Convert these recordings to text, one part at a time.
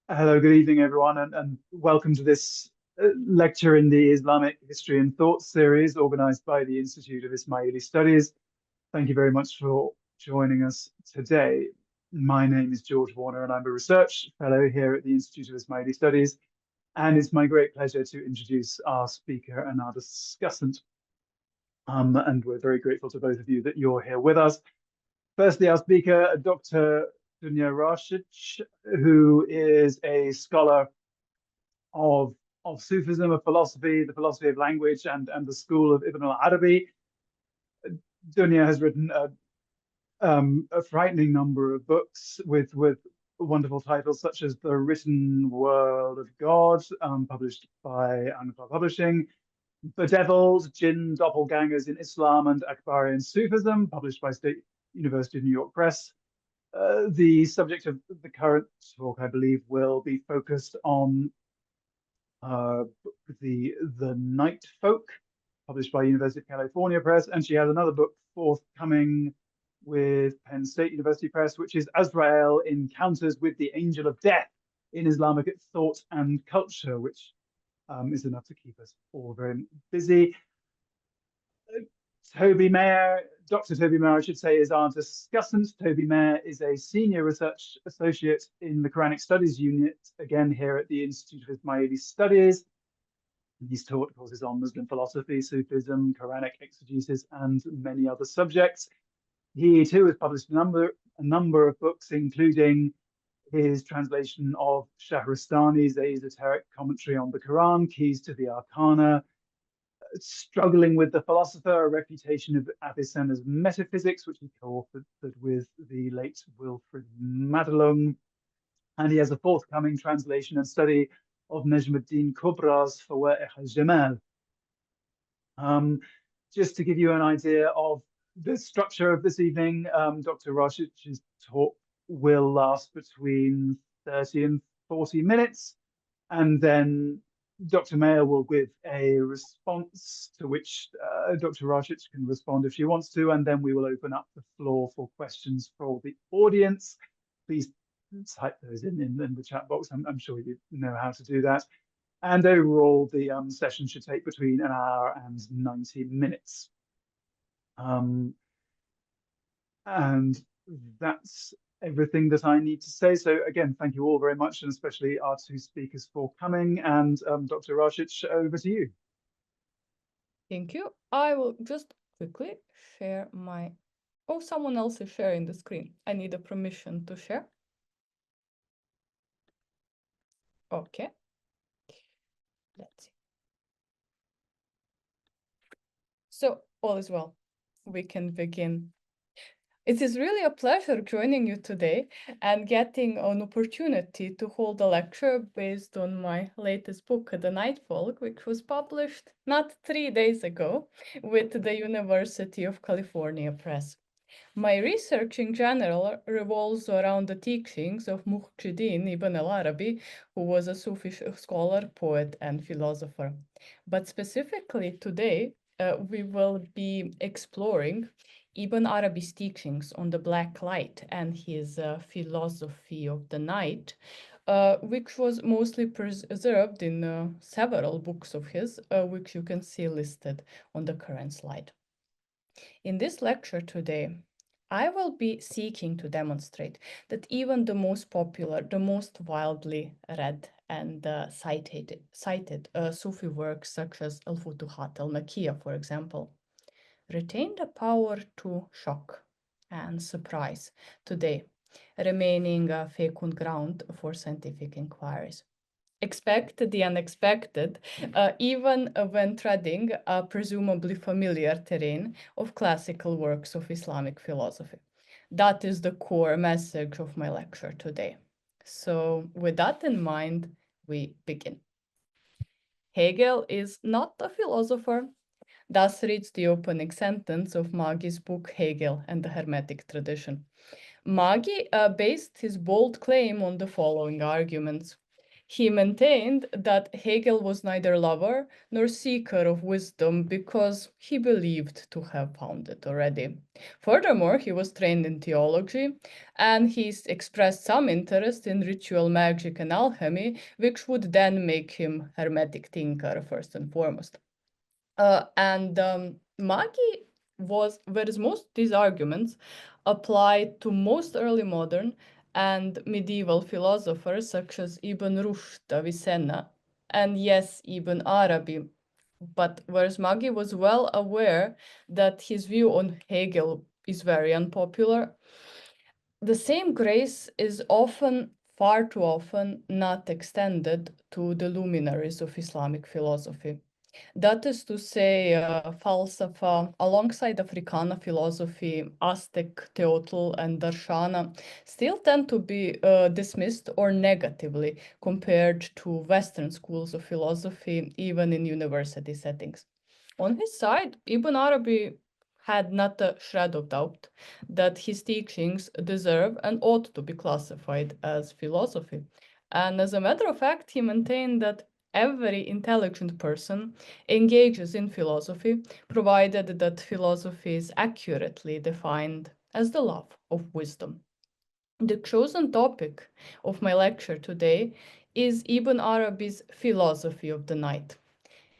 Hello, good evening, everyone, and welcome to this lecture in the Islamic History and Thought series organized by the Institute of Ismaili Studies. Thank you very much for joining us today. My name is George Warner, and I'm a research fellow here at the Institute of Ismaili Studies. And it's my great pleasure to introduce our speaker and our discussant. And we're very grateful to both of you that you're here with us. Firstly, our speaker, Dr. Dunya Rashid, who is a scholar of Sufism, of philosophy, the philosophy of language, and the school of Ibn al-Arabi. Dunya has written a frightening number of books with wonderful titles such as The Written World of God, published by Anwar Publishing, Bedeviled, Jinn, Doppelgangers in Islam and Akbarian Sufism, published by State University of New York Press. The subject of the current talk, I believe, will be focused on the Nightfolk, published by University of California Press, and she has another book forthcoming with Penn State University Press, which is Azrael Encounters with the Angel of Death in Islamic Thought and Culture, which is enough to keep us all very busy. Toby Mayer, Dr. Toby Mayer, I should say, is our discussant. Toby Mayer is a senior research associate in the Quranic Studies unit, again here at the Institute of Ismaili Studies. He's taught courses on Muslim philosophy, Sufism, Quranic exegesis, and many other subjects. He too has published a number of books, including his translation of Shahrastani's esoteric commentary on the Quran, Keys to the Arcana, Struggling with the Philosopher, A Refutation of Avicenna's Metaphysics, which he co-authored with the late Wilfrid Madelung. And he has a forthcoming translation and study of Najmuddin Kubra's Fawa'ih al-Jamal. Just to give you an idea of the structure of this evening, Dr. Rashid's talk will last between 30 and 40 minutes, and then Dr. Mayer will give a response to which Dr. Rashid can respond if she wants to, and then we will open up the floor for questions for the audience. Please type those in the chat box. I'm sure you know how to do that. And overall, the session should take between an hour and 90 minutes. And that's everything that I need to say. So again, thank you all very much, and especially our two speakers for coming. And Dr. Rashid, over to you. Thank you. I will just quickly share my... Oh, someone else is sharing the screen. I need a permission to share. Okay. Let's see. So all is well. We can begin. It is really a pleasure joining you today and getting an opportunity to hold a lecture based on my latest book, The Nightfolk, which was published not 3 days ago with the University of California Press. My research in general revolves around the teachings of Muhyiddin ibn al-Arabi, who was a Sufi scholar, poet, and philosopher. But specifically today, we will be exploring Ibn Arabi's teachings on the black light and his philosophy of the night, which was mostly preserved in several books of his, which you can see listed on the current slide. In this lecture today, I will be seeking to demonstrate that even the most popular, the most widely read and cited Sufi works such as Al-Futuhat al-Makkiyah, for example, retain the power to shock and surprise today, remaining a fecund ground for scientific inquiries. Expect the unexpected, even when treading a presumably familiar terrain of classical works of Islamic philosophy. That is the core message of my lecture today. So with that in mind, we begin. Hegel is not a philosopher. Thus reads the opening sentence of Magi's book Hegel and the Hermetic Tradition. Magi based his bold claim on the following arguments. He maintained that Hegel was neither lover nor seeker of wisdom because he believed to have found it already. Furthermore, he was trained in theology, and he expressed some interest in ritual magic and alchemy, which would then make him Hermetic thinker first and foremost. Magi whereas most these arguments apply to most early modern and medieval philosophers such as Ibn Rushd, Avicenna, and yes, Ibn Arabi. But whereas Magi was well aware that his view on Hegel is very unpopular, the same grace is often, far too often, not extended to the luminaries of Islamic philosophy. That is to say, Falsafa, alongside Africana philosophy, Aztec, Teotl, and Darshana, still tend to be dismissed or negatively compared to Western schools of philosophy, even in university settings. On his side, Ibn Arabi had not a shred of doubt that his teachings deserve and ought to be classified as philosophy. And as a matter of fact, he maintained that every intelligent person engages in philosophy, provided that philosophy is accurately defined as the love of wisdom. The chosen topic of my lecture today is Ibn Arabi's philosophy of the night.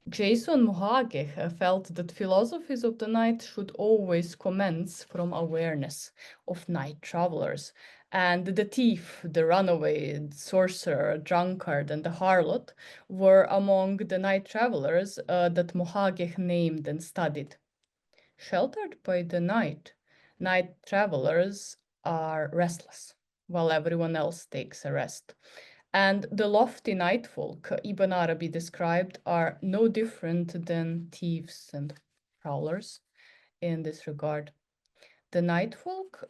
Jason Mohageh felt that philosophies of the night should always commence from awareness of night travelers, and the thief, the runaway, the sorcerer, drunkard, and the harlot were among the night travelers that Mohageh named and studied. Sheltered by the night travelers are restless, while everyone else takes a rest. And the lofty Nightfolk Ibn Arabi described are no different than thieves and prowlers in this regard. The Nightfolk,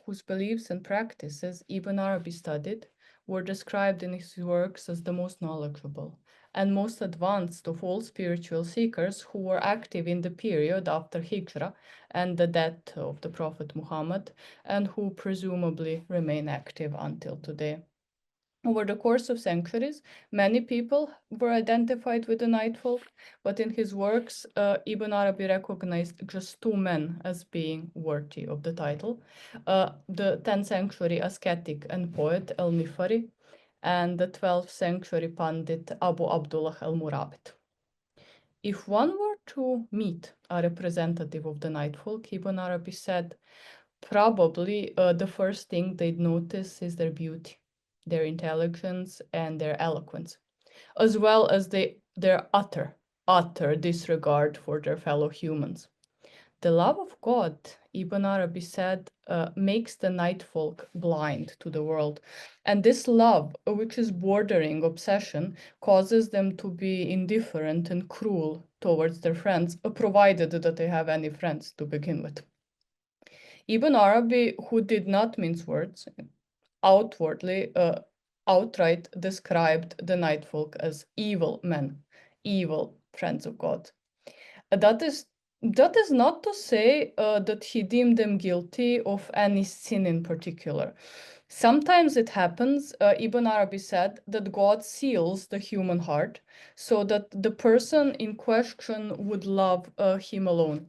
whose beliefs and practices Ibn Arabi studied, were described in his works as the most knowledgeable and most advanced of all spiritual seekers who were active in the period after Hijrah and the death of the Prophet Muhammad, and who presumably remain active until today. Over the course of centuries, many people were identified with the Nightfolk, but in his works, Ibn Arabi recognized just two men as being worthy of the title, the 10th century ascetic and poet al-Mifari, and the 12th century Pandit Abu Abdullah al-Murabit. If one were to meet a representative of the Nightfolk, Ibn Arabi said, probably the first thing they'd notice is their beauty, their intelligence, and their eloquence, as well as their utter disregard for their fellow humans. The love of God, Ibn Arabi said, makes the Nightfolk blind to the world. And this love, which is bordering obsession, causes them to be indifferent and cruel towards their friends, provided that they have any friends to begin with. Ibn Arabi, who did not mince words, outwardly, outright described the Nightfolk as evil men, evil friends of God. That is not to say that he deemed them guilty of any sin in particular. Sometimes it happens, Ibn Arabi said, that God seals the human heart so that the person in question would love him alone.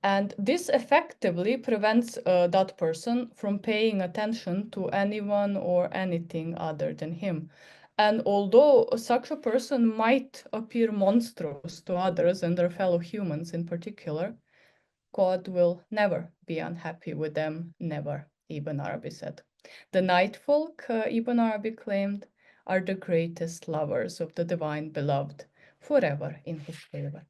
And this effectively prevents that person from paying attention to anyone or anything other than him. And although such a person might appear monstrous to others and their fellow humans in particular, God will never be unhappy with them, never, Ibn Arabi said. The Nightfolk, Ibn Arabi claimed, are the greatest lovers of the divine beloved, forever in his favor.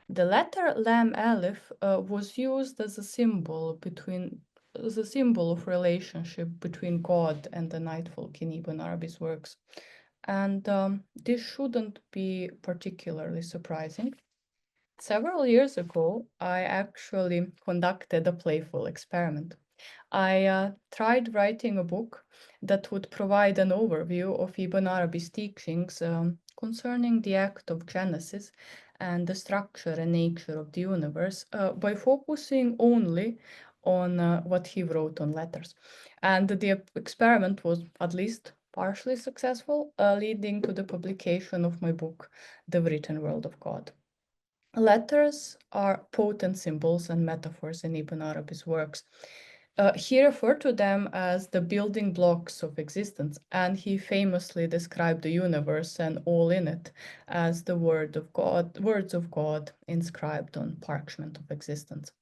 The letter Lam Aleph was used as a symbol of relationship between God and the Nightfolk in Ibn Arabi's works. And this shouldn't be particularly surprising. Several years ago, I actually conducted a playful experiment. I tried writing a book that would provide an overview of Ibn Arabi's teachings concerning the act of Genesis and the structure and nature of the universe by focusing only on what he wrote on letters. And the experiment was, at least partially successful, leading to the publication of my book, The Written World of God. Letters are potent symbols and metaphors in Ibn Arabi's works. He referred to them as the building blocks of existence, and he famously described the universe and all in it as the words of God inscribed on parchment of existence.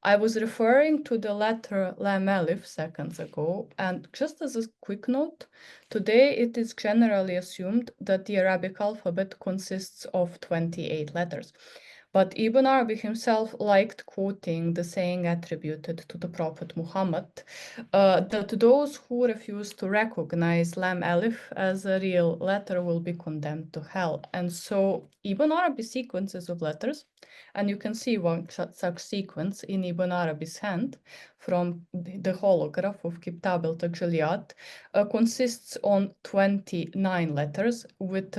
I was referring to the letter Lam Alif seconds ago, and just as a quick note, today it is generally assumed that the Arabic alphabet consists of 28 letters. But Ibn Arabi himself liked quoting the saying attributed to the Prophet Muhammad, that those who refuse to recognize Lam Alif as a real letter will be condemned to hell. And so Ibn Arabi sequences of letters, and you can see one such sequence in Ibn Arabi's hand from the holograph of Kitab al-Tajalliyat, consists on 29 letters with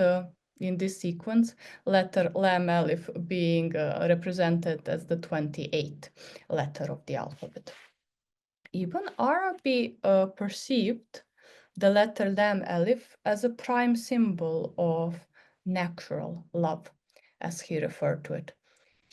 in this sequence, letter Lam Alif being represented as the 28th letter of the alphabet. Ibn Arabi perceived the letter Lam Alif as a prime symbol of natural love, as he referred to it.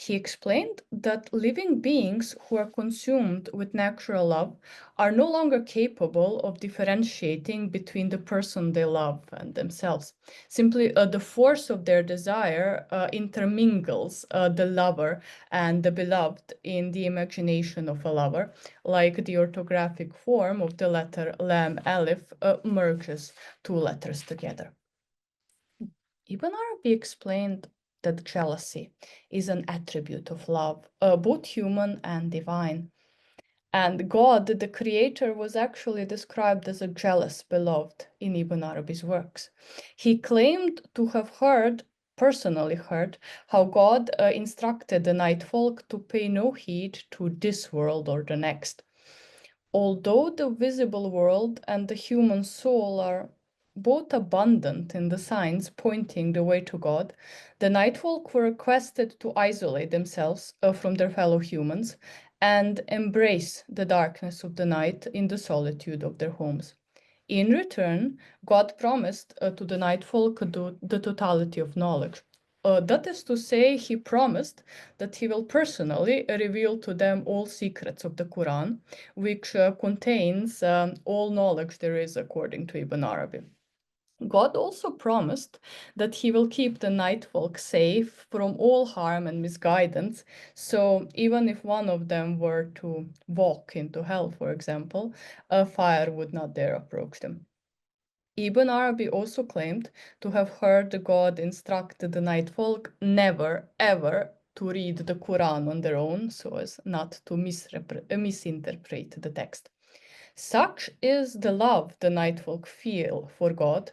He explained that living beings who are consumed with natural love are no longer capable of differentiating between the person they love and themselves. Simply, the force of their desire intermingles the lover and the beloved in the imagination of a lover, like the orthographic form of the letter Lam Alif merges two letters together. Ibn Arabi explained that jealousy is an attribute of love, both human and divine. And God, the creator, was actually described as a jealous beloved in Ibn Arabi's works. He claimed to have personally heard, how God instructed the Nightfolk to pay no heed to this world or the next. Although the visible world and the human soul are both abundant in the signs pointing the way to God, the Nightfolk were requested to isolate themselves from their fellow humans and embrace the darkness of the night in the solitude of their homes. In return, God promised to the Nightfolk the totality of knowledge. That is to say, he promised that he will personally reveal to them all secrets of the Quran, which contains all knowledge there is according to Ibn Arabi. God also promised that he will keep the Nightfolk safe from all harm and misguidance, so even if one of them were to walk into hell, for example, a fire would not dare approach them. Ibn Arabi also claimed to have heard God instruct the Nightfolk never, ever to read the Quran on their own, so as not to misinterpret the text. Such is the love the Nightfolk feel for God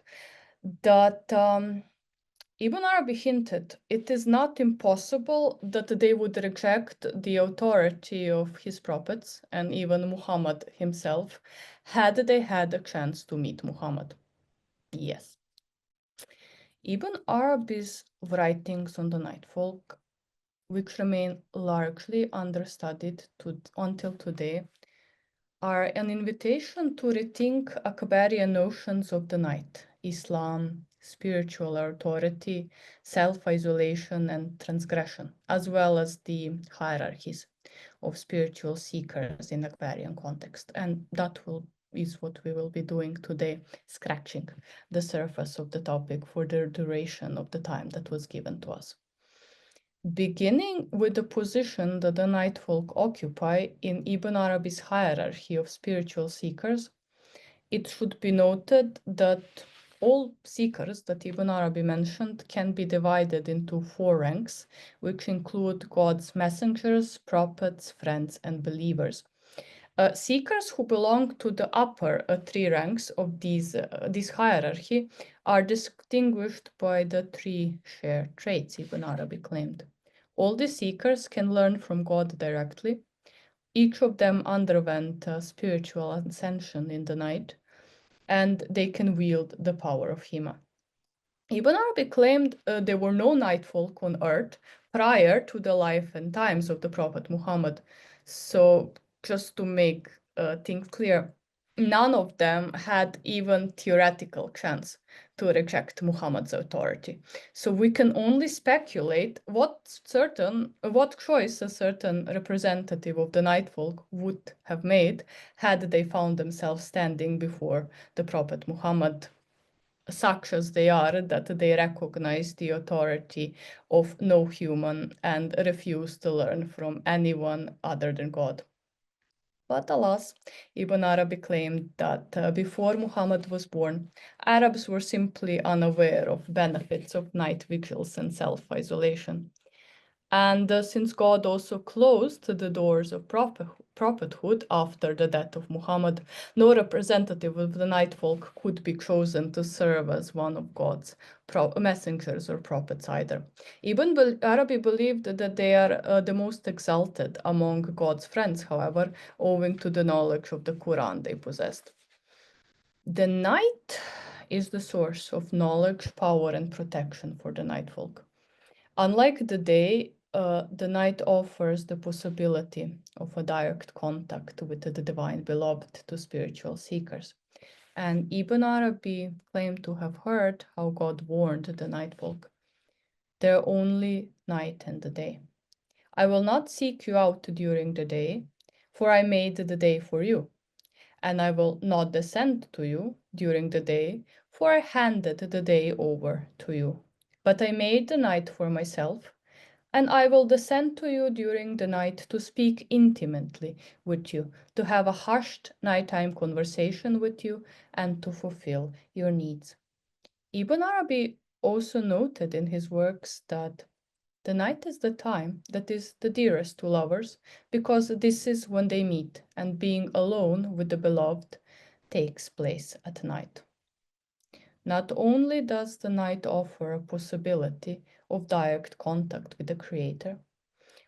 that Ibn Arabi hinted it is not impossible that they would reject the authority of his prophets and even Muhammad himself had they had a chance to meet Muhammad. Yes. Ibn Arabi's writings on the Nightfolk, which remain largely understudied until today, are an invitation to rethink Akbarian notions of the night, Islam, spiritual authority, self-isolation, and transgression, as well as the hierarchies of spiritual seekers in Akbarian context. And that is what we will be doing today, scratching the surface of the topic for the duration of the time that was given to us. Beginning with the position that the Nightfolk occupy in Ibn Arabi's hierarchy of spiritual seekers, it should be noted that all seekers that Ibn Arabi mentioned can be divided into 4 ranks, which include God's messengers, prophets, friends, and believers. Seekers who belong to the upper 3 ranks of this hierarchy are distinguished by the 3 shared traits Ibn Arabi claimed. All the seekers can learn from God directly. Each of them underwent spiritual ascension in the night, and they can wield the power of Hima. Ibn Arabi claimed there were no Nightfolk on earth prior to the life and times of the Prophet Muhammad. So just to make things clear, none of them had even theoretical chance to reject Muhammad's authority. So we can only speculate what choice a certain representative of the Nightfolk would have made had they found themselves standing before the Prophet Muhammad, such as they are, that they recognize the authority of no human and refuse to learn from anyone other than God. But alas, Ibn Arabi claimed that before Muhammad was born, Arabs were simply unaware of benefits of night vigils and self-isolation. And since God also closed the doors of prophethood after the death of Muhammad, no representative of the Nightfolk could be chosen to serve as one of God's messengers or prophets either. Ibn Arabi believed that they are the most exalted among God's friends, however, owing to the knowledge of the Quran they possessed. The night is the source of knowledge, power, and protection for the Nightfolk. Unlike the day, the night offers the possibility of a direct contact with the divine beloved to spiritual seekers. And Ibn Arabi claimed to have heard how God warned the Nightfolk. There are only night and the day. I will not seek you out during the day, for I made the day for you. And I will not descend to you during the day, for I handed the day over to you. But I made the night for myself, and I will descend to you during the night to speak intimately with you, to have a hushed nighttime conversation with you, and to fulfill your needs. Ibn Arabi also noted in his works that the night is the time that is the dearest to lovers, because this is when they meet, and being alone with the beloved takes place at night. Not only does the night offer a possibility of direct contact with the Creator,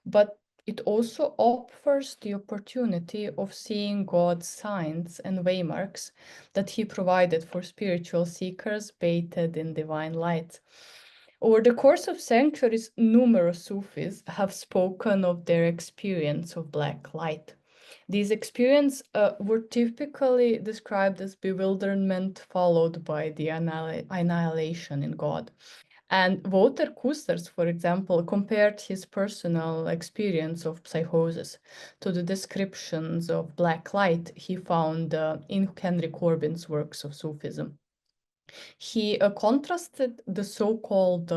but it also offers the opportunity of seeing God's signs and waymarks that He provided for spiritual seekers bathed in divine light. Over the course of centuries, numerous Sufis have spoken of their experience of black light. These experiences were typically described as bewilderment followed by the annihilation in God. And Walter Kusters, for example, compared his personal experience of psychosis to the descriptions of black light he found in Henry Corbin's works of Sufism. He contrasted the so-called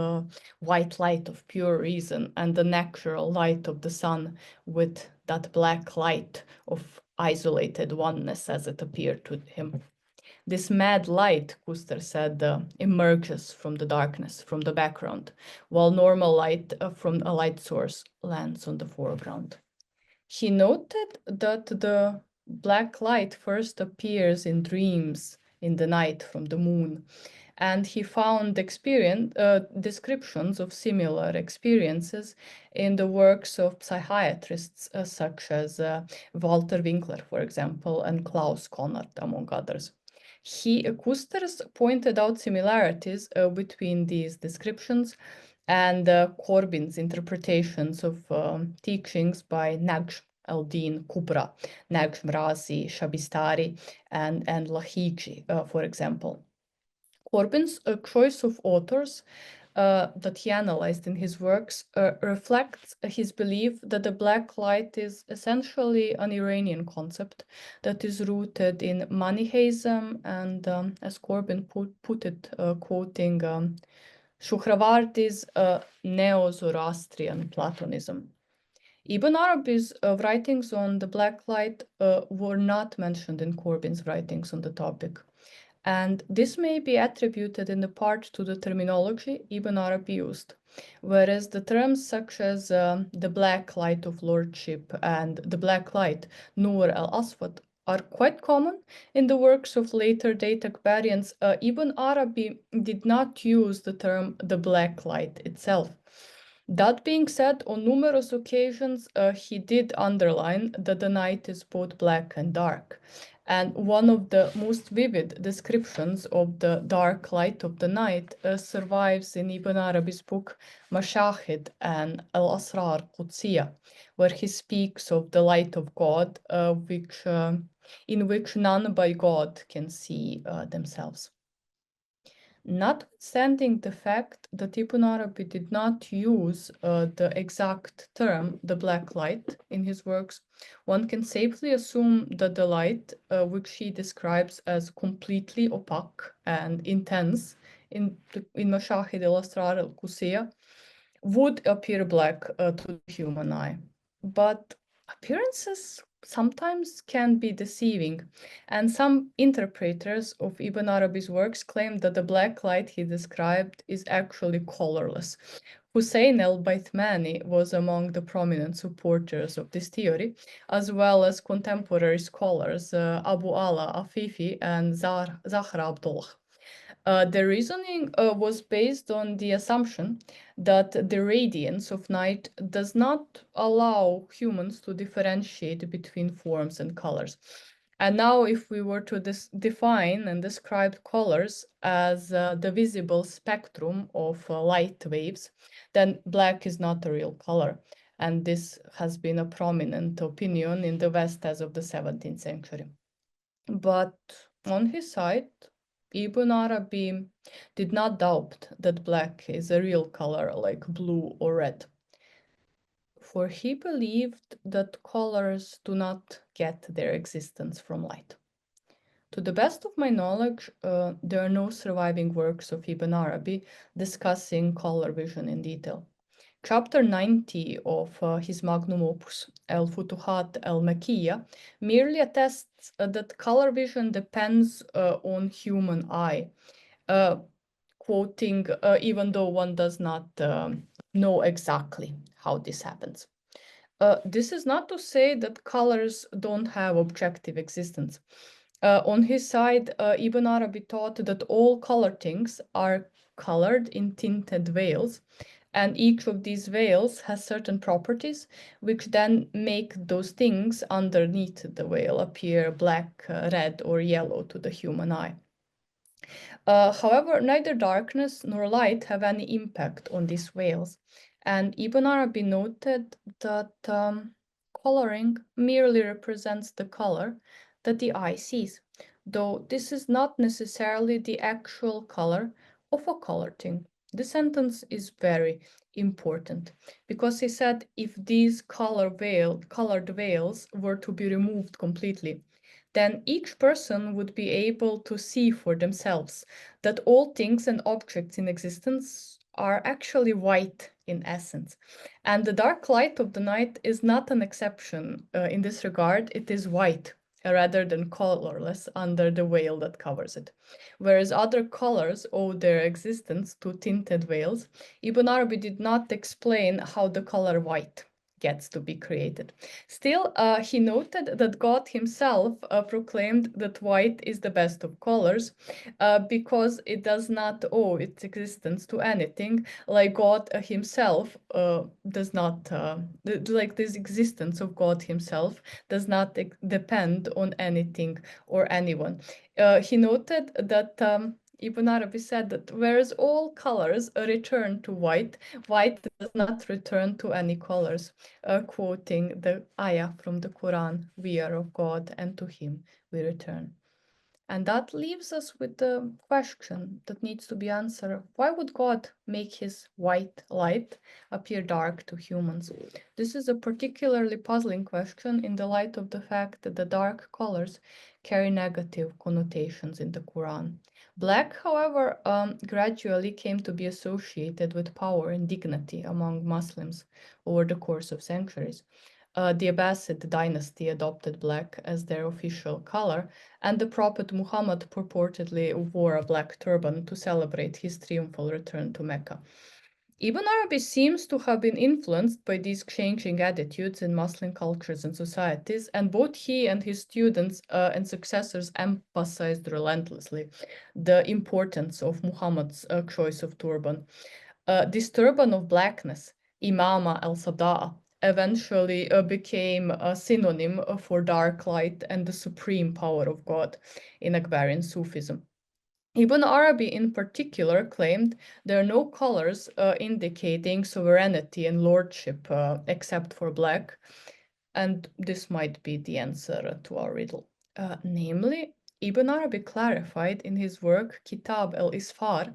white light of pure reason and the natural light of the sun with that black light of isolated oneness as it appeared to him. This mad light, Kuster said, emerges from the darkness, from the background, while normal light from a light source lands on the foreground. He noted that the black light first appears in dreams in the night from the moon, and he found descriptions of similar experiences in the works of psychiatrists such as Walter Winkler, for example, and Klaus Konrad, among others. Kusters pointed out similarities between these descriptions and Corbin's interpretations of teachings by Najm al-Din Kubra, Najm Razi, Shabistari, and Lahiji, for example. Corbin's choice of authors that he analyzed in his works reflects his belief that the black light is essentially an Iranian concept that is rooted in Manichaeism and, as Corbin put it, quoting Suhrawardi's Neo-Zoroastrian Platonism. Ibn Arabi's writings on the black light were not mentioned in Corbin's writings on the topic. And this may be attributed in the part to the terminology Ibn Arabi used, whereas the terms such as the black light of lordship and the black light, Nur al-Aswad, are quite common in the works of later date Akbarians. Ibn Arabi did not use the term the black light itself. That being said, on numerous occasions, he did underline that the night is both black and dark. And one of the most vivid descriptions of the dark light of the night survives in Ibn Arabi's book Mashahid and Al-Asrar Qudsiyya, where he speaks of the light of God, which in which none but God can see themselves. Notwithstanding the fact that Ibn Arabi did not use the exact term, the black light, in his works, one can safely assume that the light, which he describes as completely opaque and intense in Mashahid al-Asrar al-Qusiyya, would appear black to the human eye. But appearances sometimes can be deceiving, and some interpreters of Ibn Arabi's works claim that the black light he described is actually colorless. Hussein al-Baithmani was among the prominent supporters of this theory, as well as contemporary scholars Abu Ala Afifi and Zahra Abdullah. The reasoning was based on the assumption that the radiance of night does not allow humans to differentiate between forms and colors. And now, if we were to define and describe colors as the visible spectrum of light waves, then black is not a real color. And this has been a prominent opinion in the West as of the 17th century. But on his side, Ibn Arabi did not doubt that black is a real color like blue or red, for he believed that colors do not get their existence from light. To the best of my knowledge, there are no surviving works of Ibn Arabi discussing color vision in detail. Chapter 90 of his magnum opus, Al-Futuhat al-Makkiyya, merely attests that color vision depends on human eye, quoting, even though one does not know exactly how this happens. This is not to say that colors don't have objective existence. On his side, Ibn Arabi taught that all color things are colored in tinted veils, and each of these veils has certain properties which then make those things underneath the veil appear black, red, or yellow to the human eye. However, neither darkness nor light have any impact on these veils, and Ibn Arabi noted that coloring merely represents the color that the eye sees, though this is not necessarily the actual color of a color thing. The sentence is very important because he said if these colored veils were to be removed completely, then each person would be able to see for themselves that all things and objects in existence are actually white in essence. And the dark light of the night is not an exception in this regard. It is white rather than colorless under the veil that covers it. Whereas other colors owe their existence to tinted veils, Ibn Arabi did not explain how the color white gets to be created. Still, he noted that God himself proclaimed that white is the best of colors because it does not owe its existence to anything, like God himself does not, like this existence of God himself does not depend on anything or anyone. He noted that Ibn Arabi said that whereas all colors return to white, white does not return to any colors, quoting the ayah from the Quran, "We are of God and to him we return." And that leaves us with the question that needs to be answered. Why would God make his white light appear dark to humans? This is a particularly puzzling question in the light of the fact that the dark colors carry negative connotations in the Quran. Black, however, gradually came to be associated with power and dignity among Muslims over the course of centuries. The Abbasid dynasty adopted black as their official color, and the Prophet Muhammad purportedly wore a black turban to celebrate his triumphal return to Mecca. Ibn Arabi seems to have been influenced by these changing attitudes in Muslim cultures and societies, and both he and his students and successors emphasized relentlessly the importance of Muhammad's choice of turban. This turban of blackness, Imama al-Sada'a, eventually became a synonym for dark light and the supreme power of God in Akbarian Sufism. Ibn Arabi in particular claimed there are no colors indicating sovereignty and lordship except for black, and this might be the answer to our riddle. Namely, Ibn Arabi clarified in his work Kitab al-Isfar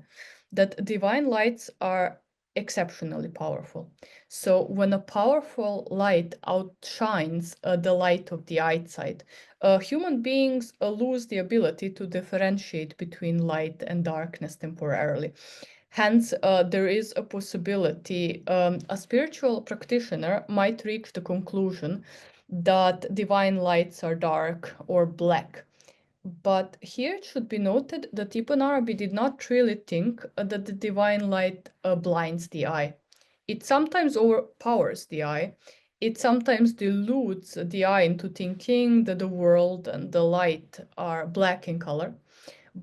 that divine lights are exceptionally powerful. So when a powerful light outshines the light of the outside, human beings lose the ability to differentiate between light and darkness temporarily. Hence, there is a possibility a spiritual practitioner might reach the conclusion that divine lights are dark or black. But here it should be noted that Ibn Arabi did not really think that the divine light blinds the eye. It sometimes overpowers the eye. It sometimes deludes the eye into thinking that the world and the light are black in color.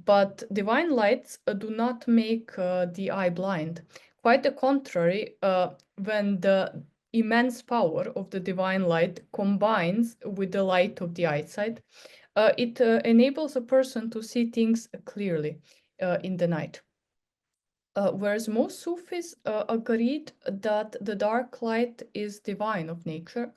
But divine lights do not make the eye blind. Quite the contrary, when the immense power of the divine light combines with the light of the eyesight, it enables a person to see things clearly in the night. Whereas most Sufis agreed that the dark light is divine of nature,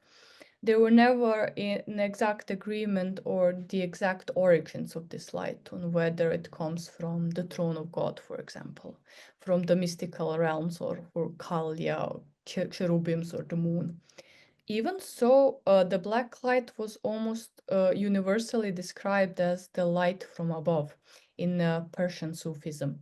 they were never in exact agreement or the exact origins of this light, on whether it comes from the throne of God, for example, from the mystical realms or Khalya, or cherubims, or the moon. Even so, the black light was almost universally described as the light from above in Persian Sufism.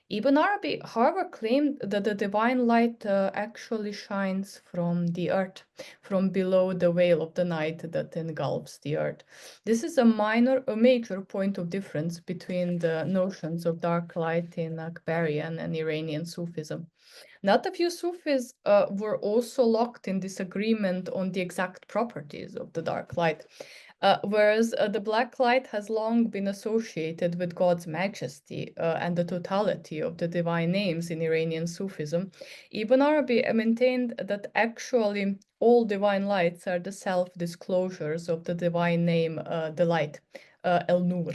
Ibn Arabi, however, claimed that the divine light actually shines from the earth, from below the veil of the night that engulfs the earth. This is a major point of difference between the notions of dark light in Akbarian and Iranian Sufism. Not a few Sufis were also locked in disagreement on the exact properties of the dark light. Whereas the black light has long been associated with God's majesty and the totality of the divine names in Iranian Sufism, Ibn Arabi maintained that actually all divine lights are the self-disclosures of the divine name, the light, El-Nur.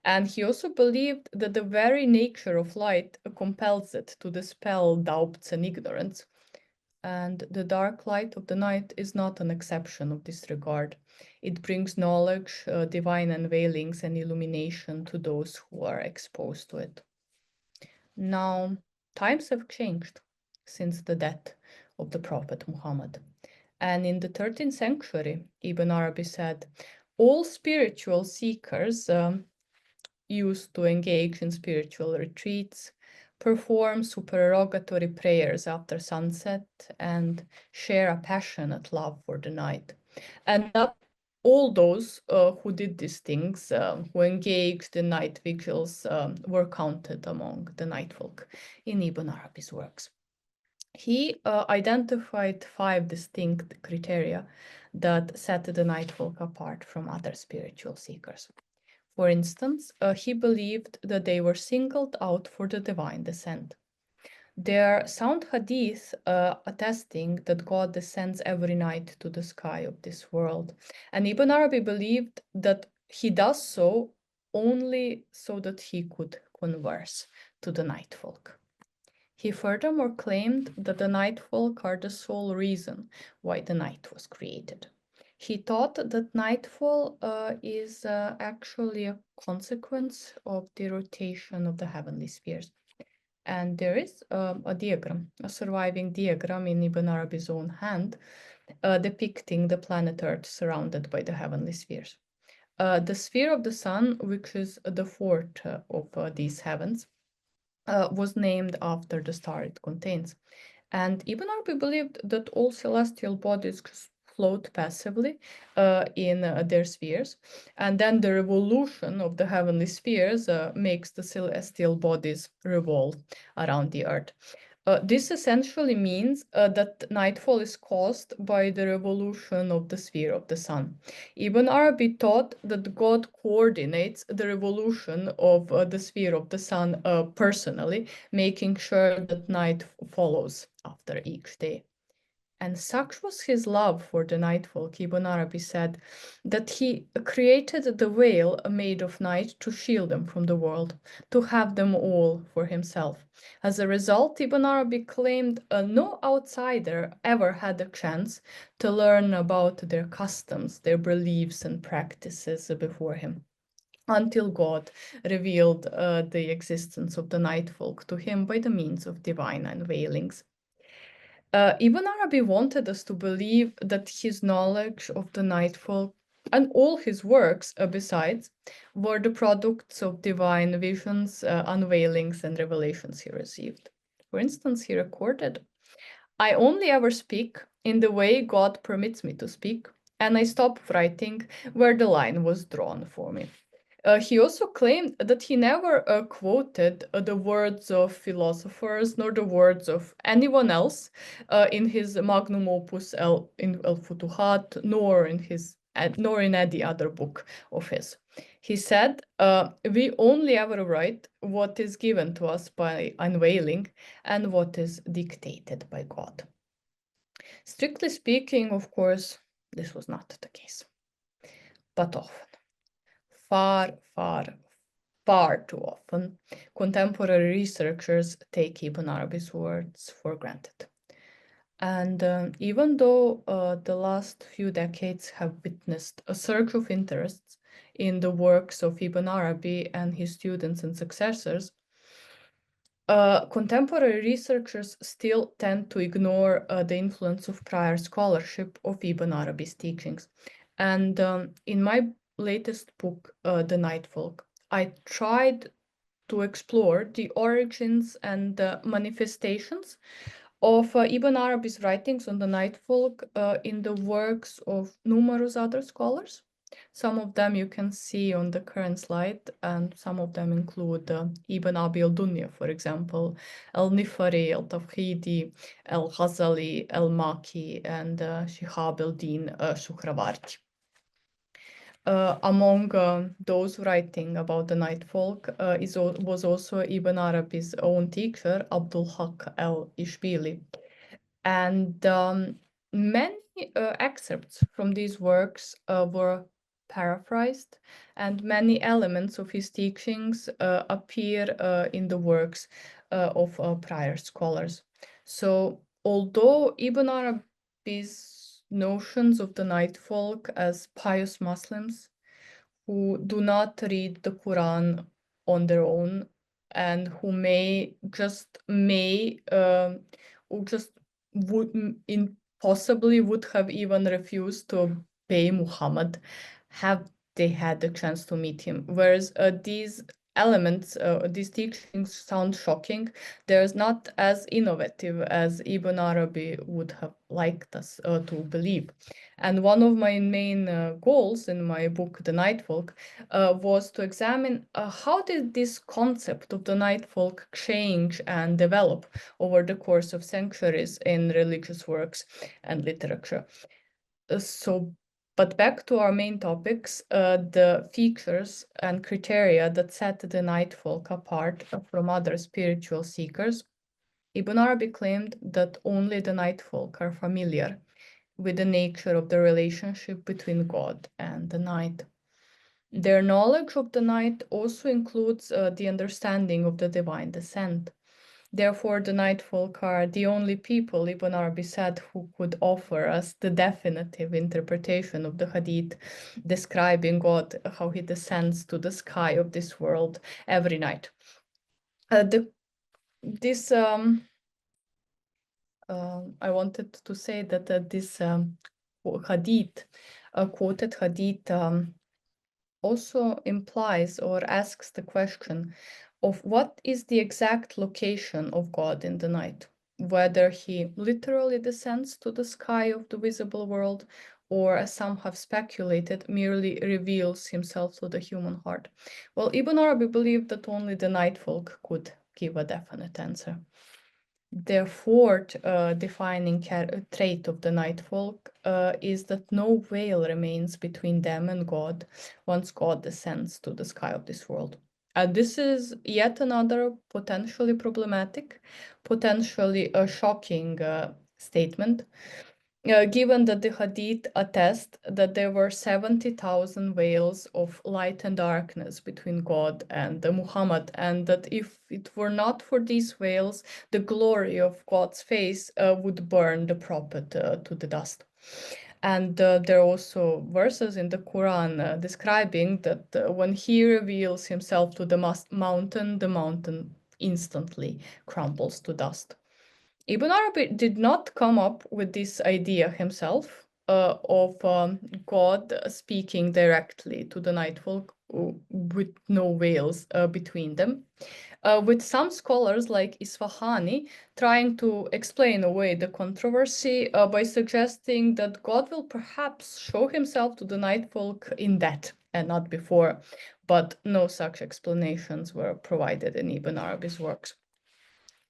And he also believed that the very nature of light compels it to dispel doubts and ignorance. And the dark light of the night is not an exception of this regard. It brings knowledge, divine unveilings, and illumination to those who are exposed to it. Now, times have changed since the death of the Prophet Muhammad. And in the 13th century, Ibn Arabi said, all spiritual seekers used to engage in spiritual retreats, perform supererogatory prayers after sunset, and share a passionate love for the night. And not all those who did these things, who engaged in night vigils, were counted among the Nightfolk in Ibn Arabi's works. He identified 5 distinct criteria that set the Nightfolk apart from other spiritual seekers. For instance, he believed that they were singled out for the divine descent. There are sound hadith attesting that God descends every night to the sky of this world. And Ibn Arabi believed that he does so only so that he could converse to the Nightfolk. He furthermore claimed that the Nightfolk are the sole reason why the night was created. He thought that nightfall is actually a consequence of the rotation of the heavenly spheres. And there is a diagram, a surviving diagram in Ibn Arabi's own hand, depicting the planet Earth surrounded by the heavenly spheres. The sphere of the sun, which is the fourth of these heavens, was named after the star it contains. And Ibn Arabi believed that all celestial bodies float passively in their spheres, and then the revolution of the heavenly spheres makes the celestial bodies revolve around the earth. This essentially means that nightfall is caused by the revolution of the sphere of the sun. Ibn Arabi thought that God coordinates the revolution of the sphere of the sun personally, making sure that night follows after each day. And such was his love for the Nightfolk, Ibn Arabi said, that he created the veil made of night to shield them from the world, to have them all for himself. As a result, Ibn Arabi claimed no outsider ever had a chance to learn about their customs, their beliefs and practices before him, until God revealed the existence of the Nightfolk to him by the means of divine unveilings. Ibn Arabi wanted us to believe that his knowledge of the Nightfolk and all his works, besides, were the products of divine visions, unveilings, and revelations he received. For instance, he recorded, "I only ever speak in the way God permits me to speak, and I stop writing where the line was drawn for me." He also claimed that he never quoted the words of philosophers nor the words of anyone else in his magnum opus in Al-Futuhat, nor in any other book of his. He said, "We only ever write what is given to us by unveiling and what is dictated by God." Strictly speaking, of course, this was not the case, but often. Far too often, contemporary researchers take Ibn Arabi's words for granted. And even though the last few decades have witnessed a surge of interest in the works of Ibn Arabi and his students and successors, contemporary researchers still tend to ignore the influence of prior scholarship of Ibn Arabi's teachings. And in my latest book, The Nightfolk, I tried to explore the origins and manifestations of Ibn Arabi's writings on the Nightfolk in the works of numerous other scholars. Some of them you can see on the current slide, and some of them include Ibn Abi al-Dunya, for example, al-Nifari, al-Tawhidi, al-Ghazali, al-Maki, and Shihab al-Din Suhrawardi. Among those writing about the Nightfolk was also Ibn Arabi's own teacher, Abdul Haq al-Ishbili. And many excerpts from these works were paraphrased, and many elements of his teachings appear in the works of prior scholars. So, although Ibn Arabi's notions of the Nightfolk as pious Muslims who do not read the Quran on their own and who possibly would have even refused to obey Muhammad have they had the chance to meet him. Whereas these elements, these teachings sound shocking. They're not as innovative as Ibn Arabi would have liked us to believe. And one of my main goals in my book, The Nightfolk, was to examine how did this concept of the Nightfolk change and develop over the course of centuries in religious works and literature. But back to our main topics, the features and criteria that set the Nightfolk apart from other spiritual seekers. Ibn Arabi claimed that only the Nightfolk are familiar with the nature of the relationship between God and the night. Their knowledge of the night also includes the understanding of the divine descent. Therefore, the Nightfolk are the only people, Ibn Arabi said, who could offer us the definitive interpretation of the Hadith, describing God, how he descends to the sky of this world every night. I wanted to say that this Hadith, quoted Hadith, also implies or asks the question of what is the exact location of God in the night, whether he literally descends to the sky of the visible world, or as some have speculated, merely reveals himself to the human heart. Well, Ibn Arabi believed that only the Nightfolk could give a definite answer. The fourth defining trait of the Nightfolk is that no veil remains between them and God once God descends to the sky of this world. And this is yet another potentially problematic, potentially a shocking statement, given that the Hadith attest that there were 70,000 veils of light and darkness between God and Muhammad, and that if it were not for these veils, the glory of God's face would burn the prophet to the dust. And there are also verses in the Quran describing that when he reveals himself to the mountain instantly crumbles to dust. Ibn Arabi did not come up with this idea himself of God speaking directly to the Nightfolk with no veils between them. With some scholars like Isfahani trying to explain away the controversy by suggesting that God will perhaps show himself to the Nightfolk in that and not before, but no such explanations were provided in Ibn Arabi's works.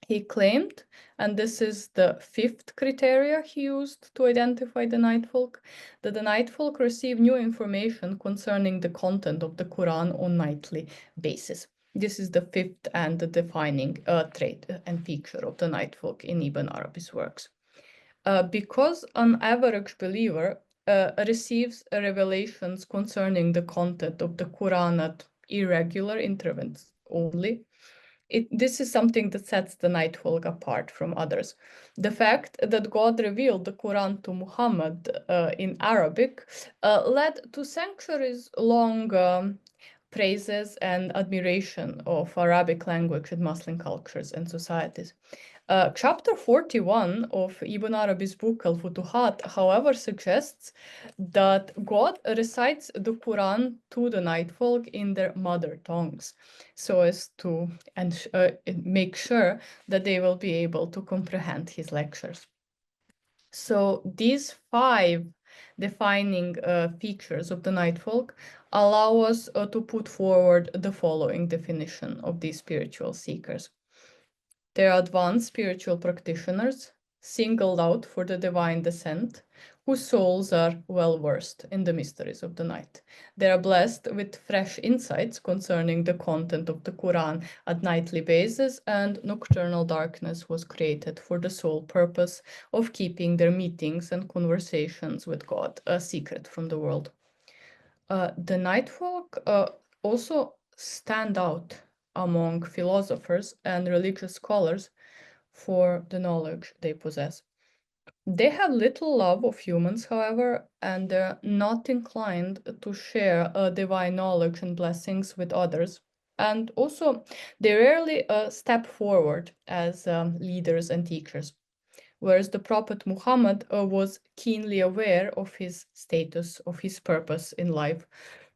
He claimed, and this is the fifth criteria he used to identify the Nightfolk, that the Nightfolk receive new information concerning the content of the Quran on nightly basis. This is the fifth and the defining trait and feature of the Nightfolk in Ibn Arabi's works. Because an average believer receives revelations concerning the content of the Quran at irregular intervals only, this is something that sets the Nightfolk apart from others. The fact that God revealed the Quran to Muhammad in Arabic led to centuries-long praises and admiration of Arabic language in Muslim cultures and societies. Chapter 41 of Ibn Arabi's book Al-Futuhat, however, suggests that God recites the Quran to the Nightfolk in their mother tongues, so as to make sure that they will be able to comprehend his lectures. So these 5 defining features of the Nightfolk allow us to put forward the following definition of these spiritual seekers. They are advanced spiritual practitioners, singled out for the divine descent, whose souls are well versed in the mysteries of the night. They are blessed with fresh insights concerning the content of the Quran at nightly basis, and nocturnal darkness was created for the sole purpose of keeping their meetings and conversations with God a secret from the world. The Nightfolk also stand out among philosophers and religious scholars for the knowledge they possess. They have little love of humans, however, and they're not inclined to share divine knowledge and blessings with others. And also, they rarely step forward as leaders and teachers, whereas the Prophet Muhammad was keenly aware of his status, of his purpose in life.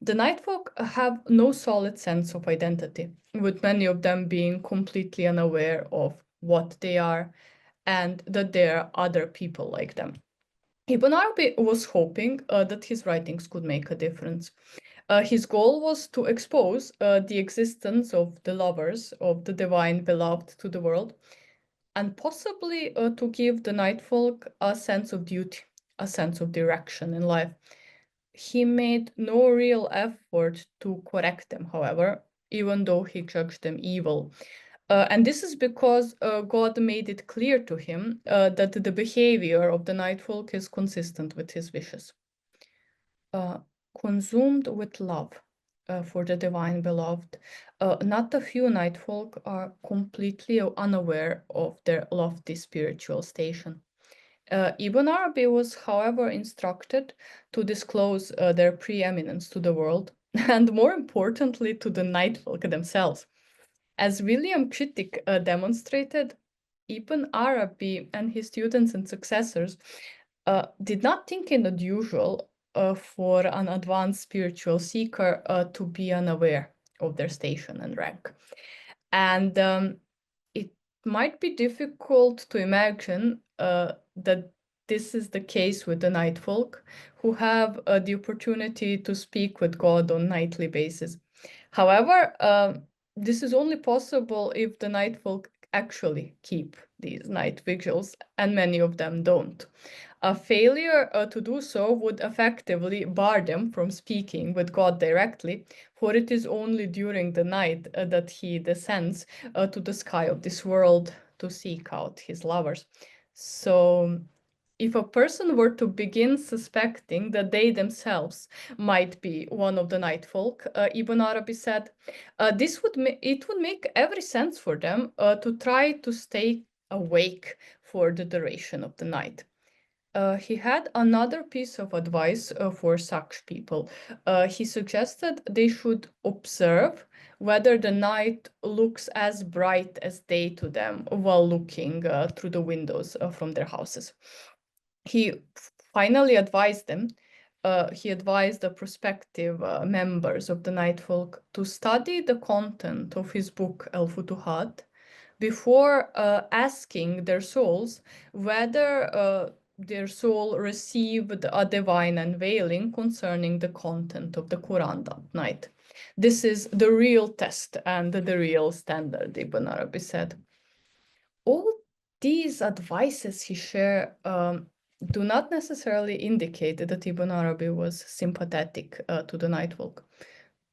The Nightfolk have no solid sense of identity, with many of them being completely unaware of what they are and that there are other people like them. Ibn Arabi was hoping that his writings could make a difference. His goal was to expose the existence of the lovers of the divine beloved to the world, and possibly to give the Nightfolk a sense of duty, a sense of direction in life. He made no real effort to correct them, however, even though he judged them evil. And this is because God made it clear to him that the behavior of the Nightfolk is consistent with his wishes. Consumed with love for the divine beloved, not a few Nightfolk are completely unaware of their lofty spiritual station. Ibn Arabi was, however, instructed to disclose their preeminence to the world, and more importantly, to the Nightfolk themselves. As William Critic demonstrated, Ibn Arabi and his students and successors did not think it unusual for an advanced spiritual seeker to be unaware of their station and rank. And it might be difficult to imagine that this is the case with the Nightfolk, who have the opportunity to speak with God on nightly basis. However, this is only possible if the Nightfolk actually keep these night vigils, and many of them don't. A failure to do so would effectively bar them from speaking with God directly, for it is only during the night that he descends to the sky of this world to seek out his lovers. So if a person were to begin suspecting that they themselves might be one of the Nightfolk, Ibn Arabi said, it would make every sense for them to try to stay awake for the duration of the night. He had another piece of advice for such people. He suggested they should observe whether the night looks as bright as day to them while looking through the windows from their houses. He finally advised them, he advised the prospective members of the Nightfolk to study the content of his book Al-Futuhat before asking their souls whether their soul received a divine unveiling concerning the content of the Quran that night. This is the real test and the real standard, Ibn Arabi said. All these advices he shared do not necessarily indicate that Ibn Arabi was sympathetic to the Nightfolk.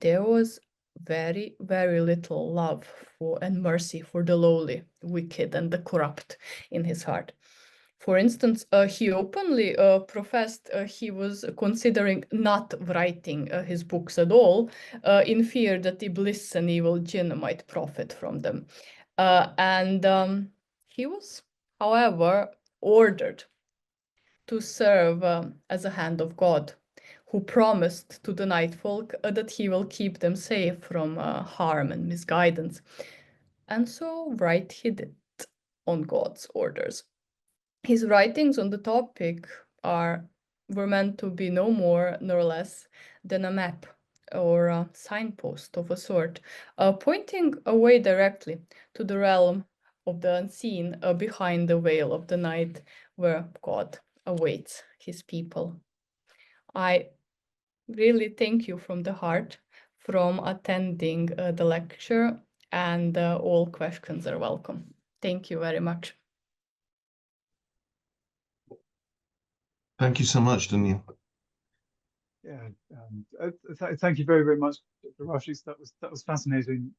There was very, very little love for and mercy for the lowly, wicked, and the corrupt in his heart. For instance, he openly professed he was considering not writing his books at all in fear that Iblis and evil jinn might profit from them. He was, however, ordered to serve as a hand of God, who promised to the Nightfolk that he will keep them safe from harm and misguidance. And so right he did on God's orders. His writings on the topic were meant to be no more nor less than a map or a signpost of a sort, pointing away directly to the realm of the unseen behind the veil of the night where God awaits his people. I really thank you from the heart from attending the lecture, and all questions are welcome. Thank you very much. Thank you so much, Daniel. Yeah, thank you very, very much, Dr. Rashid. That was fascinating.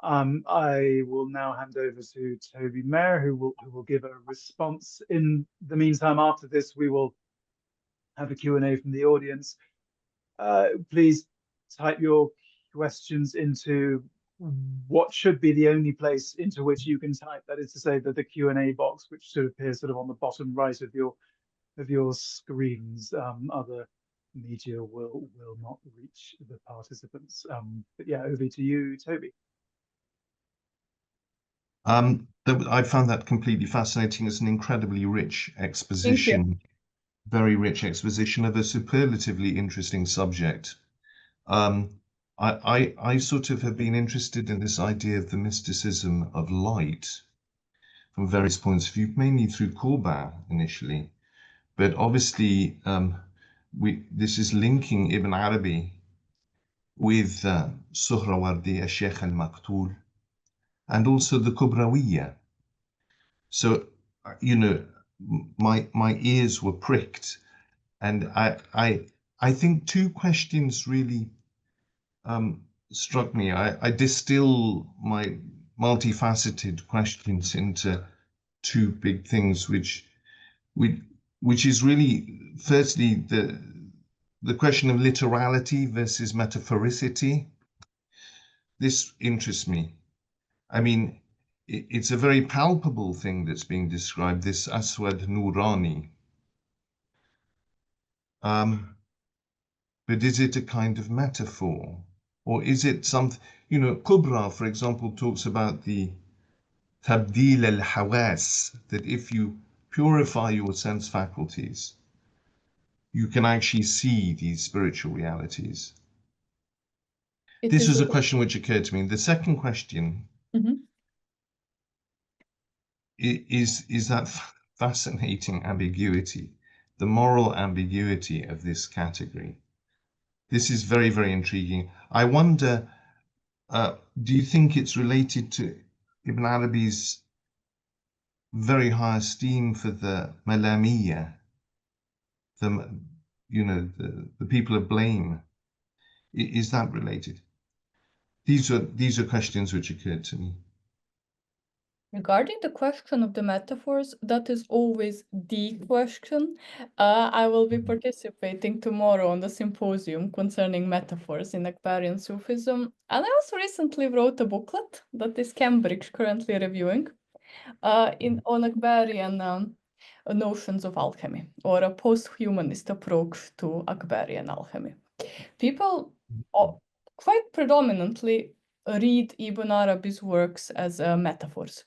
I will now hand over to Toby Mayer, who will give a response. In the meantime, after this, we will have a Q&A from the audience. Please type your questions into what should be the only place into which you can type. That is to say, that the Q&A box, which should appear sort of on the bottom right of your screens. Other media will not reach the participants. But yeah, over to you, Toby. I found that completely fascinating. It's an incredibly rich exposition, very rich exposition of a superlatively interesting subject. I sort of have been interested in this idea of the mysticism of light from various points of view, mainly through Corbin initially. But obviously, this is linking Ibn Arabi with Suhrawardi, Sheikh al-Maqtul, and also the Kubrawiyya. So, you know, my ears were pricked, and I think two questions really struck me. I distill my multifaceted questions into two big things, which is really, firstly, the question of literality versus metaphoricity. This interests me. I mean, it's a very palpable thing that's being described, this Aswad Nurani. But is it a kind of metaphor? Or is it something, you know, Kubra, for example, talks about the tabdil al-hawas, that if you purify your sense faculties, you can actually see these spiritual realities. This was a question which occurred to me. The second question is that fascinating ambiguity, the moral ambiguity of this category. This is very, very intriguing. I wonder, do you think it's related to Ibn Arabi's very high esteem for the malamiyya, the people of blame? Is that related? These are questions which occurred to me. Regarding the question of the metaphors, that is always the question. I will be participating tomorrow on the symposium concerning metaphors in Akbarian Sufism. And I also recently wrote a booklet that is Cambridge currently reviewing on Akbarian notions of alchemy, or a post-humanist approach to Akbarian alchemy. People quite predominantly read Ibn Arabi's works as metaphors,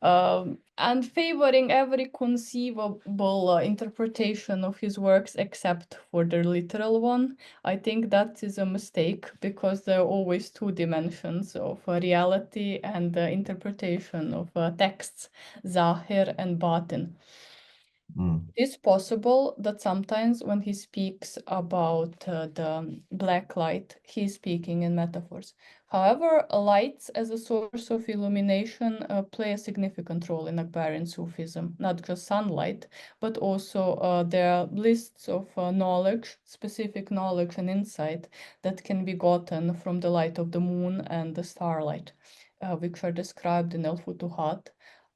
and favoring every conceivable interpretation of his works except for the literal one. I think that is a mistake, because there are always two dimensions of reality and interpretation of texts, Zahir and Batin. It's possible that sometimes when he speaks about the black light, he's speaking in metaphors. However, lights as a source of illumination play a significant role in Akbarian Sufism, not just sunlight, but also there are lists of knowledge, specific knowledge and insight that can be gotten from the light of the moon and the starlight, which are described in Al-Futuhat,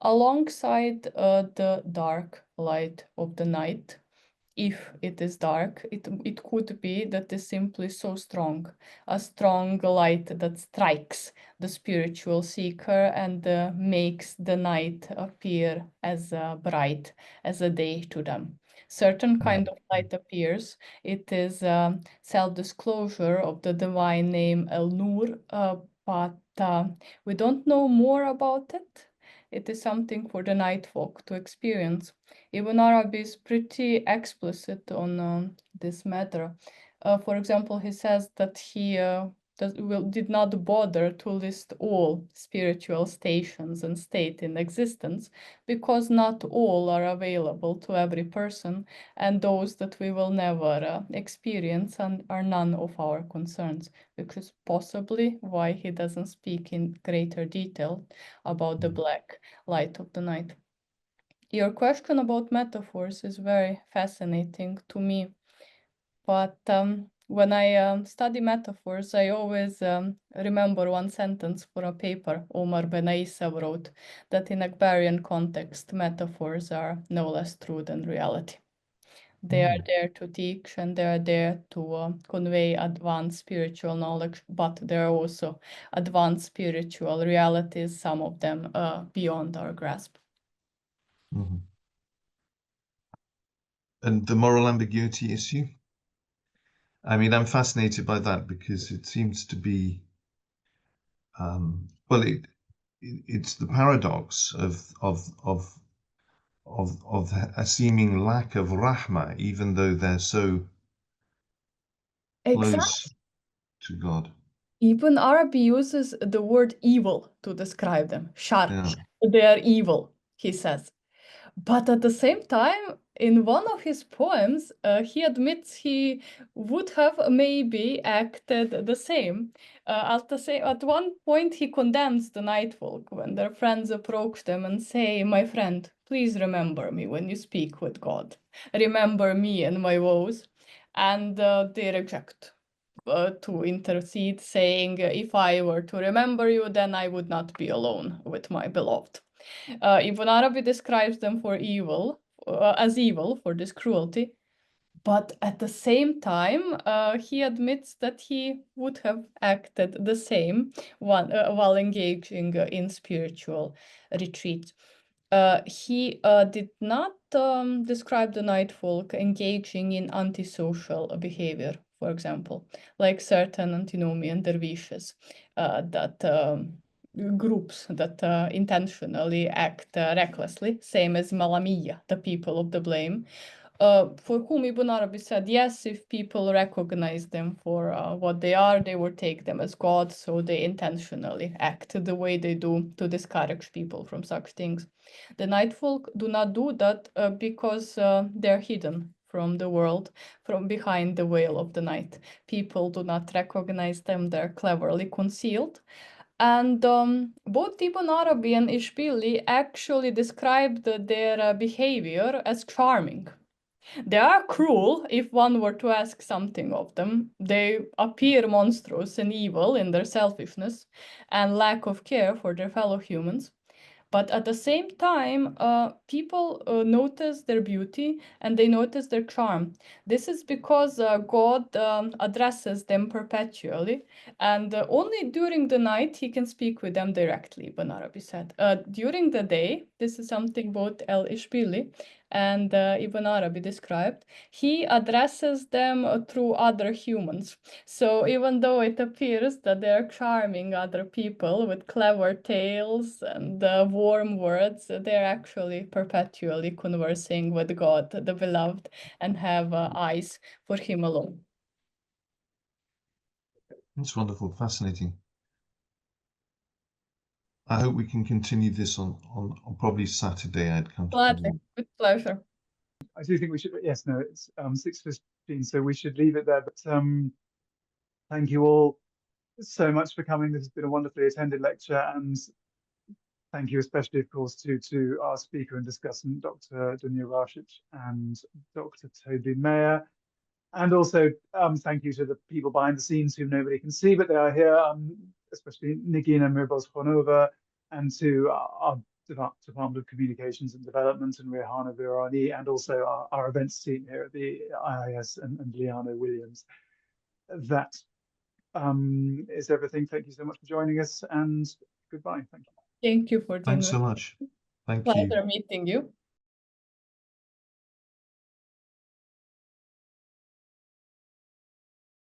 alongside the dark light of the night. If it is dark, it could be that is simply so strong, a strong light that strikes the spiritual seeker and makes the night appear as bright as a day to them. Certain kind of light appears. It is self-disclosure of the divine name El-Nur, but we don't know more about it. It is something for the Nightfolk to experience. Ibn Arabi is pretty explicit on this matter. For example, he says that he did not bother to list all spiritual stations and state in existence, because not all are available to every person, and those that we will never experience and are none of our concerns, which is possibly why he doesn't speak in greater detail about the black light of the night. Your question about metaphors is very fascinating to me, but when I study metaphors, I always remember one sentence for a paper Omar Ben Isa wrote, that in Akbarian context, metaphors are no less true than reality. They are there to teach, and they are there to convey advanced spiritual knowledge, but there are also advanced spiritual realities, some of them beyond our grasp. And the moral ambiguity issue? I mean, I'm fascinated by that, because it seems to be, well, it's the paradox of a seeming lack of rahmah, even though they're so close to God. Ibn Arabi uses the word evil to describe them. Shar. Yeah. They are evil, he says. But at the same time, in one of his poems, he admits he would have maybe acted the same. At one point, he condemns the Nightfolk when their friends approach them and say, "My friend, please remember me when you speak with God. Remember me and my woes." And they reject to intercede, saying, "If I were to remember you, then I would not be alone with my beloved." Ibn Arabi describes them as evil for this cruelty, but at the same time, he admits that he would have acted the same while engaging in spiritual retreat. He did not describe the Nightfolk engaging in antisocial behavior, for example, like certain antinomian dervishes groups that intentionally act recklessly, same as Malamiya, the people of the blame, for whom Ibn Arabi said, yes, if people recognize them for what they are, they will take them as God, so they intentionally act the way they do to discourage people from such things. The Nightfolk do not do that because they're hidden from the world, from behind the veil of the night. People do not recognize them, they're cleverly concealed. And both Ibn Arabi and Ishbili actually described their behavior as charming. They are cruel if one were to ask something of them. They appear monstrous and evil in their selfishness and lack of care for their fellow humans. But at the same time, people notice their beauty and they notice their charm. This is because God addresses them perpetually, and only during the night he can speak with them directly, Ibn Arabi said. During the day, this is something both al-Ishbili and Ibn Arabi described, he addresses them through other humans. So even though it appears that they are charming other people with clever tales and warm words, they're actually perpetually conversing with God, the beloved, and have eyes for him alone. That's wonderful, fascinating. I hope we can continue this on probably Saturday. I'd come to Gladly, with pleasure. I do think we should, yes, no, it's 6:15, so we should leave it there. But thank you all so much for coming. This has been a wonderfully attended lecture, and thank you especially, of course, to our speaker and discussant, Dr. Dunya Rashid and Dr. Toby Mayer. And also thank you to the people behind the scenes who nobody can see, but they are here, especially Nigina Mirboz-Khonova, and to our Department of Communications and Development and Rehana Virani, and also our events team here at the IIS and Liana Williams. That is everything. Thank you so much for joining us, and goodbye. Thank you. Thank you for the Thanks so much. Thank you. Pleasure meeting you.